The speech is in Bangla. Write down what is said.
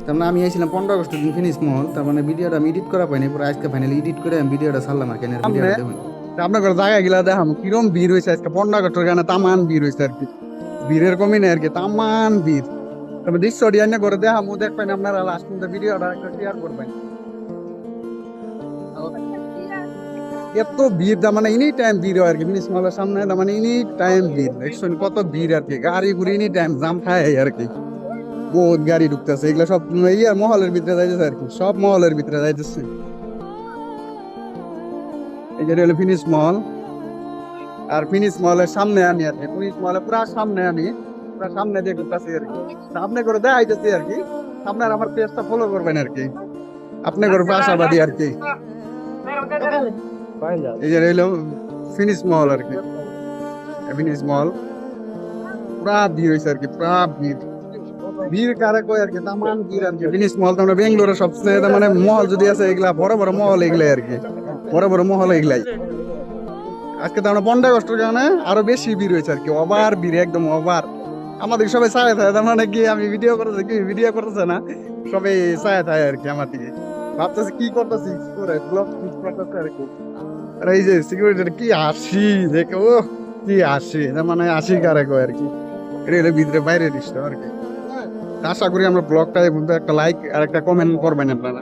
তার মানে আমি আইছিলাম 15 আগস্টের দিন ফিনিশ মহল, তার মানে ভিডিওটা আমি এডিট করা পাইনি, পরে আজকে ফাইনালি এডিট করে আমি ভিডিওটা ছাড়লাম আর কেন ভিডিওটা দেখুন। আপনার জায়গা গিলা দেখাম কিরম ভিড় হয়েছে আজকে 15 আগস্টের গানে, তামান ভিড় হয়েছে আর কি, ভিড়ের কমি নেই আর কি, তামান ভিড়। তবে দৃশ্যটি এনে করে দেখাম, দেখবেন আপনারা লাস্ট পর্যন্ত ভিডিওটা একটা শেয়ার করবেন। এত ভিড়, তার মানে এনি টাইম ভিড় হয় আর কি ফিনিশ মহলের সামনে, তার মানে এনি টাইম ভিড়, দেখছেন কত ভিড় আর কি, গাড়ি ঘুরে এনি টাইম জাম খায় আর কি, বহুত গাড়ি ঢুকতেছে, এগুলো সব ইয়ার মহলের ভিতরে যাইতেছে আর কি, সব মহলের ভিতরে যাইতেছে। এই যে হলো ফিনিশ মহল, আর ফিনিশ মহলের সামনে আমি আর কি, ফিনিশ মহলের পুরা সামনে আমি, পুরা সামনে দিয়ে ঘুরতেছি আর কি, সামনে করে দেখাইতেছি আর কি, আপনার আমার পেজটা ফলো করবেন আর কি, আপনি করবেন আশাবাদী আর কি। এই যে হলো ফিনিশ মহল আর কি, ফিনিশ মহল পুরা ভিড় হয়েছে আর কি, পুরা ভিড়, ভিড় কারে কয় আর কি, তামান ভিড় আর কি। ফিনিশ মহল তো আমরা বেঙ্গলোরের সবচেয়ে মানে মহল যদি আছে এগুলা বড় বড় মহল এগুলাই আর কি, বড় বড় মহল এগুলাই। আজকে তো আমরা 15 আগস্টের কারণে আরো বেশি ভিড় হয়েছে আর কি, ওভার ভিড়, একদম ওভার। আমাদের সবাই চায় থাকে, তার মানে কি আমি ভিডিও করতেছি, কি ভিডিও করতেছে না, সবাই চায় থাকে আর কি আমার দিকে, ভাবতেছে কি করতেছি করে ব্লগ করতেছে আর কি। আর এই যে সিকিউরিটি কি হাসি দেখে, ও কি হাসি, তার মানে হাসি কারে কয় আর কি, এটা হলো ভিতরে বাইরে দৃশ্য আর কি। আশা করি আমরা ব্লগটা একটা লাইক আর একটা কমেন্ট করবেন আপনারা।